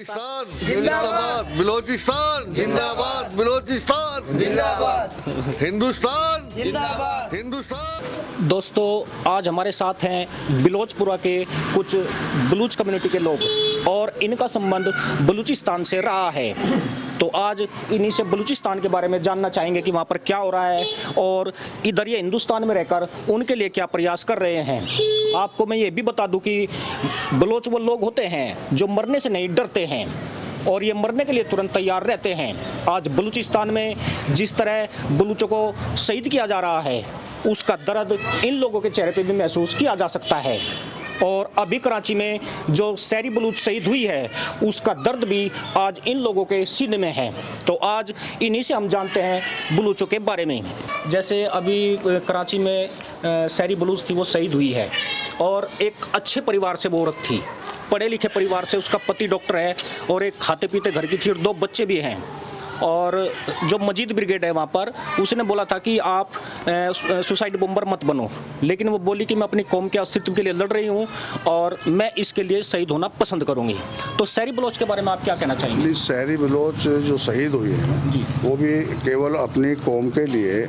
बलूचिस्तान जिंदाबाद, बलूचिस्तान जिंदाबाद, बलूचिस्तान जिंदाबाद, हिंदुस्तान जिंदाबाद, हिंदुस्तान। दोस्तों, आज हमारे साथ हैं बिलोचपुरा के कुछ बलूच कम्युनिटी के लोग और इनका संबंध बलूचिस्तान से रहा है। तो आज इन्हीं से बलूचिस्तान के बारे में जानना चाहेंगे कि वहाँ पर क्या हो रहा है और इधर ये हिंदुस्तान में रहकर उनके लिए क्या प्रयास कर रहे हैं। आपको मैं ये भी बता दूं कि बलोच वो लोग होते हैं जो मरने से नहीं डरते हैं और ये मरने के लिए तुरंत तैयार रहते हैं। आज बलूचिस्तान में जिस तरह बलूचों को शहीद किया जा रहा है, उसका दर्द इन लोगों के चेहरे पे भी महसूस किया जा सकता है। और अभी कराची में जो शहरी बलूच शहीद हुई है, उसका दर्द भी आज इन लोगों के सीने में है। तो आज इन्हीं से हम जानते हैं बलूचों के बारे में। जैसे अभी कराची में शहरी बलूच थी, वो शहीद हुई है और एक अच्छे परिवार से वो औरत थी, पढ़े लिखे परिवार से। उसका पति डॉक्टर है और एक खाते पीते घर की थी और 2 बच्चे भी हैं। और जो मजीद ब्रिगेड है वहाँ पर, उसने बोला था कि आप सुसाइड बॉम्बर मत बनो, लेकिन वो बोली कि मैं अपनी कौम के अस्तित्व के लिए लड़ रही हूँ और मैं इसके लिए शहीद होना पसंद करूँगी। तो शहरी बलोच के बारे में आप क्या कहना चाहेंगे? शहरी बलोच जो शहीद हुई है जी, वो भी केवल अपनी कौम के लिए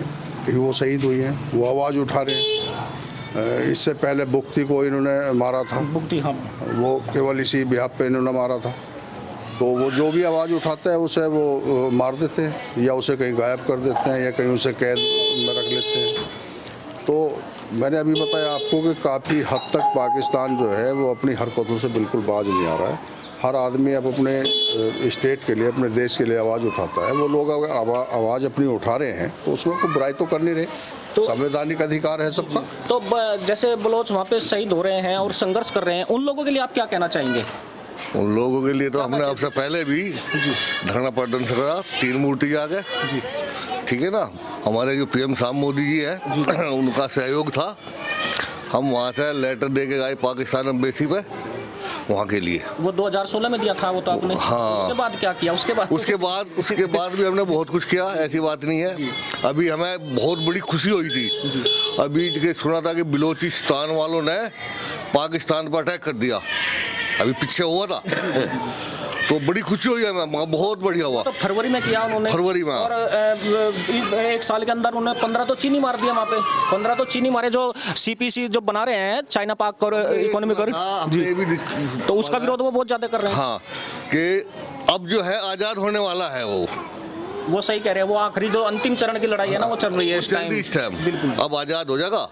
ही वो शहीद हुई है। वो आवाज़ उठा रहे हैं। इससे पहले बुख्ती को इन्होंने मारा था, बुख्ती, हाँ, वो केवल इसी बिहाफ पे इन्होंने मारा था। तो वो जो भी आवाज़ उठाता है उसे वो मार देते हैं या उसे कहीं गायब कर देते हैं या कहीं उसे कैद में रख लेते हैं। तो मैंने अभी बताया आपको कि काफ़ी हद तक पाकिस्तान जो है वो अपनी हरकतों से बिल्कुल बाज नहीं आ रहा है। हर आदमी अब अपने स्टेट के लिए, अपने देश के लिए आवाज़ उठाता है। वो लोग अगर आवाज़ अपनी उठा रहे हैं तो उसमें कोई बुराई तो कर नहीं रहे। तो संवैधानिक अधिकार है सबका। तो जैसे बलोच वहाँ पे शहीद हो रहे हैं और संघर्ष कर रहे हैं, उन लोगों के लिए आप क्या कहना चाहेंगे? उन लोगों के लिए तो हमने आपसे पहले भी धरना प्रदर्शन करा, 3 मूर्ति आ गए, ठीक है ना। हमारे जो पीएम साहब मोदी जी है, उनका सहयोग था। हम वहाँ से लेटर दे के गए पाकिस्तान एम्बेसी पे, वहाँ के लिए। वो 2016 में दिया था वो तो आपने। हाँ। उसके बाद क्या किया? उसके बाद भी हमने बहुत कुछ किया, ऐसी बात नहीं है। अभी हमें बहुत बड़ी खुशी हुई थी, अभी सुना था कि बलूचिस्तान वालों ने पाकिस्तान पर अटैक कर दिया, अभी पीछे हुआ था। तो बड़ी खुशी हुई हमें, बहुत बढ़िया हुआ। तो फरवरी में किया उन्होंने, फरवरी में। और 1 साल के अंदर उन्होंने 15 तो चीनी मार दिया वहाँ पे। 15 तो चीनी मारे जो सीपीसी जो बना रहे हैं, चाइना पाक और इकोनॉमिक और जी, तो उसका विरोध वो बहुत ज्यादा कर रहे हैं। हाँ, कि अब जो है आजाद होने वाला है वो सही कह रहे हैं। वो आखिरी जो अंतिम चरण की लड़ाई है ना, वो चल रही है इस टाइम। बिल्कुल, अब आजाद हो जाएगा।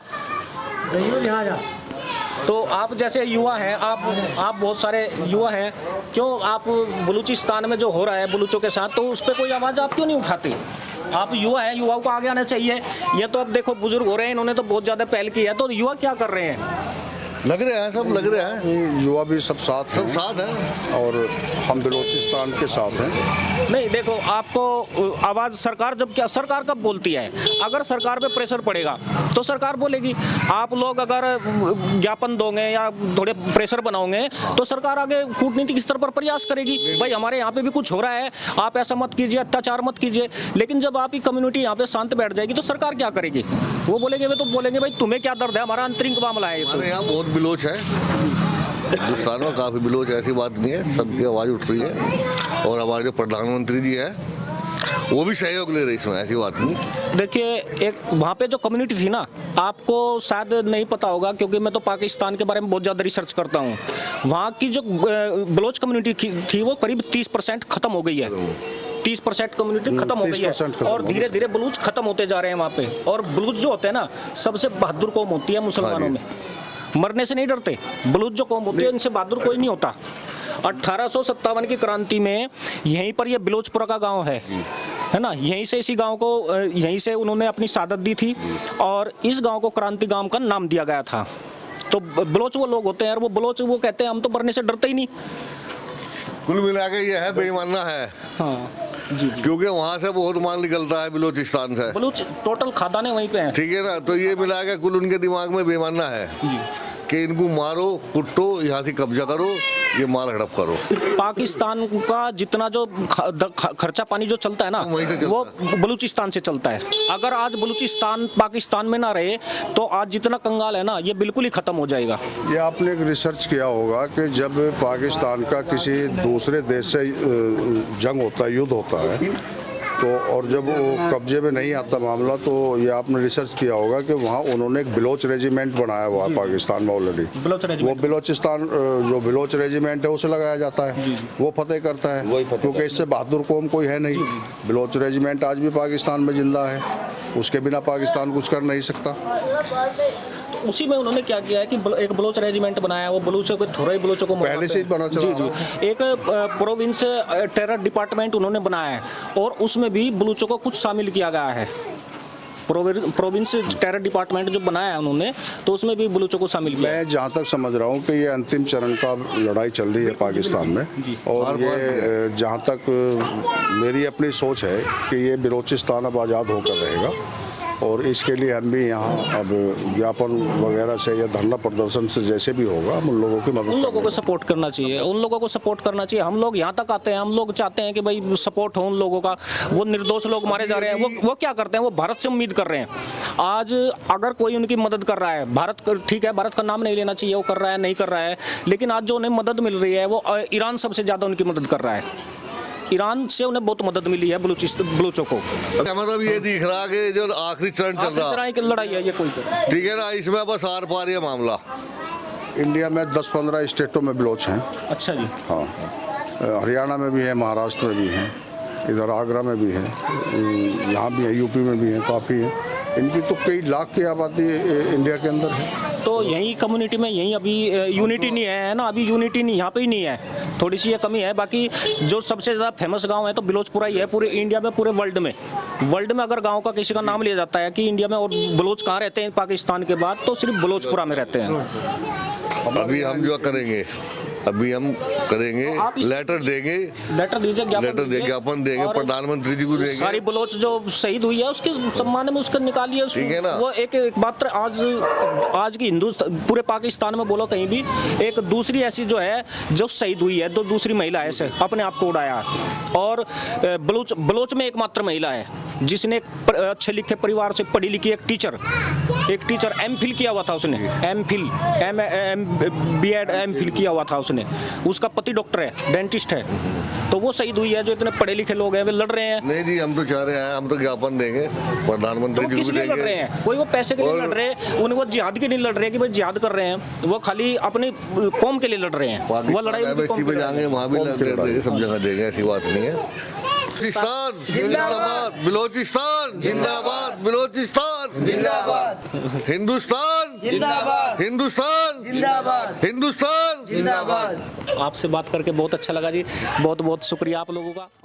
तो आप जैसे युवा हैं, आप बहुत सारे युवा हैं, क्यों आप बलूचिस्तान में जो हो रहा है बलूचों के साथ, तो उस पर कोई आवाज़ आप क्यों नहीं उठाते? आप युवा हैं, युवाओं को आगे आना चाहिए। ये तो अब देखो बुजुर्ग हो रहे हैं, इन्होंने तो बहुत ज़्यादा पहल की है, तो युवा क्या कर रहे हैं? लग रहे हैं, सब लग रहे हैं। युवा भी सब साथ हैं और हम बलूचिस्तान के साथ हैं। नहीं, देखो, आपको आवाज़ सरकार सरकार कब बोलती है? अगर सरकार पे प्रेशर पड़ेगा तो सरकार बोलेगी। आप लोग अगर ज्ञापन दोगे या थोड़े प्रेशर बनाओगे तो सरकार आगे कूटनीतिक स्तर पर प्रयास करेगी, भाई हमारे यहाँ पे भी कुछ हो रहा है, आप ऐसा मत कीजिए, अत्याचार मत कीजिए। लेकिन जब आप ही कम्युनिटी यहाँ पे शांत बैठ जाएगी तो सरकार क्या करेगी? वो बोलेंगे भाई तुम्हें क्या दर्द है, हमारा आंतरिक मामला है। हमारे यहाँ बहुत बिलोच है, हिंदुस्तान में काफ़ी बिलोच, ऐसी बात नहीं है, सबकी आवाज़ उठ रही है। और हमारे जो प्रधानमंत्री जी हैं वो भी सहयोग ले रहे इसमें, ऐसी बात नहीं। देखिए, एक वहाँ पे जो कम्युनिटी थी ना, आपको शायद नहीं पता होगा क्योंकि मैं तो पाकिस्तान के बारे में बहुत ज़्यादा रिसर्च करता हूँ। वहाँ की जो बलोच कम्युनिटी थी वो करीब 30% ख़त्म हो गई है। 30% कम्युनिटी खत्म हो गई है और धीरे धीरे बलूच खत्म होते जा रहे हैं वहाँ पे। और बलूच जो होते हैं ना, सबसे बहादुर कौम होती है मुसलमानों में, मरने से नहीं डरते। बलूच जो कौम होती है, इनसे बहादुर कोई नहीं होता। 1857 की क्रांति में यहीं पर ये बलोचपुरा का गांव है ना, यहीं से इसी गांव को यहीं से उन्होंने अपनी शहादत दी थी और इस गांव को क्रांति गांव का नाम दिया गया था। तो बलोच वो लोग होते हैं और वो बलोच वो कहते हैं हम तो मरने से डरते ही नहीं। कुल मिला के ये है बेईमाना है। हाँ जी, क्योंकि वहाँ से बहुत माल निकलता है बलूचिस्तान से, बलूच टोटल खादाने वहीं पे हैं, ठीक है ना। तो ये मिला के कुल उनके दिमाग में बेईमाना है। कि इनको मारो, कुटो, यहाँ से कब्जा करो, ये माल हड़प करो। पाकिस्तान का जितना जो खर्चा पानी जो चलता है ना, वहीं से चलता वो बलूचिस्तान से चलता है। अगर आज बलूचिस्तान पाकिस्तान में ना रहे तो आज जितना कंगाल है ना, ये बिल्कुल ही खत्म हो जाएगा। ये आपने एक रिसर्च किया होगा कि जब पाकिस्तान का किसी दूसरे देश से जंग होता है, युद्ध होता है, तो और जब वो कब्जे में नहीं आता मामला, तो ये आपने रिसर्च किया होगा कि वहाँ उन्होंने एक बिलोच रेजिमेंट बनाया हुआ है पाकिस्तान में ऑलरेडी। वो बिलोचिस्तान जो बिलोच रेजिमेंट है उसे लगाया जाता है, वो फतेह करता है, क्योंकि इससे बहादुर कौम कोई है नहीं। बिलोच रेजिमेंट आज भी पाकिस्तान में जिंदा है, उसके बिना पाकिस्तान कुछ कर नहीं सकता। उसी में उन्होंने क्या किया है कि एक बलोच रेजिमेंट बनाया, वो बलूचों को थोड़ा ही बलूचों को पहले से ही बना चला जी जी। एक प्रोविंस टेरर डिपार्टमेंट उन्होंने बनाया है और उसमें भी बलूचों को कुछ शामिल किया गया है। प्रोविंस टेरर डिपार्टमेंट जो बनाया है उन्होंने, तो उसमें भी बलूचों को शामिल किया। मैं जहाँ तक समझ रहा हूँ कि ये अंतिम चरण का लड़ाई चल रही है पाकिस्तान में, और ये जहाँ तक मेरी अपनी सोच है कि ये बलूचिस्तान अब आज़ाद होकर रहेगा, और इसके लिए हम भी यहाँ अब ज्ञापन वगैरह से या धरना प्रदर्शन से जैसे भी होगा, हम उन लोगों की मदद, उन लोगों को सपोर्ट करना चाहिए, उन लोगों को सपोर्ट करना चाहिए। हम लोग यहाँ तक आते हैं, हम लोग चाहते हैं कि भाई सपोर्ट हो उन लोगों का। वो निर्दोष लोग मारे जा रहे हैं, वो क्या करते हैं, वो भारत से उम्मीद कर रहे हैं। आज अगर कोई उनकी मदद कर रहा है, भारत ठीक है, भारत का नाम नहीं लेना चाहिए, वो कर रहा है नहीं कर रहा है, लेकिन आज जो उन्हें मदद मिल रही है वो ईरान सबसे ज़्यादा उनकी मदद कर रहा है। ईरान से उन्हें बहुत मदद मिली है बलूचों को। मतलब ये दिख रहा है कि जो आखिरी चरण चल रहा है, लड़ाई है ये कोई, ठीक है ना, इसमें बस आर पार ये मामला। इंडिया में 10-15 स्टेटों में बलोच हैं। अच्छा जी। हाँ, हरियाणा में भी है, महाराष्ट्र में भी है, इधर आगरा में भी है, यहाँ भी है, यूपी में भी है, काफ़ी है। इनकी तो कई लाख की आबादी इंडिया के अंदर है। तो यही कम्युनिटी में यही अभी यूनिटी नहीं है ना, अभी यूनिटी नहीं, यहाँ पे ही नहीं है, थोड़ी सी ये कमी है। बाकी जो सबसे ज़्यादा फेमस गांव है तो बिलोचपुरा ही है पूरे इंडिया में, पूरे वर्ल्ड में। अगर गांव का किसी का नाम लिया जाता है कि इंडिया में और बलोच कहाँ रहते हैं पाकिस्तान के बाद, तो सिर्फ बिलोचपुरा में रहते हैं। अभी हम जो करेंगे, अभी हम करेंगे, लेटर देंगे, लेटर दीजिए, ज्ञापन देंगे, प्रधानमंत्री जी को देंगे। सारी बलोच जो शहीद हुई है उसके सम्मान में उसका निकालिए, ठीक है ना। वो एक मात्र आज की हिंदुस्तान पूरे पाकिस्तान में बोलो कहीं भी, एक दूसरी ऐसी जो है जो शहीद हुई है, दूसरी महिला ऐसे अपने आप को उड़ाया। और बलोच में एकमात्र महिला है जिसने अच्छे लिखे परिवार से पढ़ी लिखी एक टीचर एमफिल किया हुआ था, उसने बीएड एमफिल किया हुआ था उसने, उसका पति डॉक्टर है, डेंटिस्ट है, तो वो शहीद हुई है। जो इतने पढ़े लिखे लोग हैं वे लड़ रहे हैं। नहीं जी, हम तो चाह रहे हैं, हम तो ज्ञापन देंगे, प्रधानमंत्री जी को देंगे। लड़ रहे हैं, कोई वो पैसे के लिए लड़ रहे हैं, उनको जिहाद के लिए लड़ रहे हैं कि भाई जिहाद कर रहे हैं, वो खाली अपनी कौम के लिए लड़ रहे हैं। वो लड़ाई जाएंगे, वहाँ भी लड़, सब जगह देंगे, ऐसी बात नहीं है। बलूचिस्तान जिंदाबाद, बलूचिस्तान जिंदाबाद, बलूचिस्तान जिंदाबाद, हिंदुस्तान जिंदाबाद, हिंदुस्तान जिंदाबाद, हिंदुस्तान जिंदाबाद। आपसे बात करके बहुत अच्छा लगा जी, बहुत बहुत शुक्रिया आप लोगों का।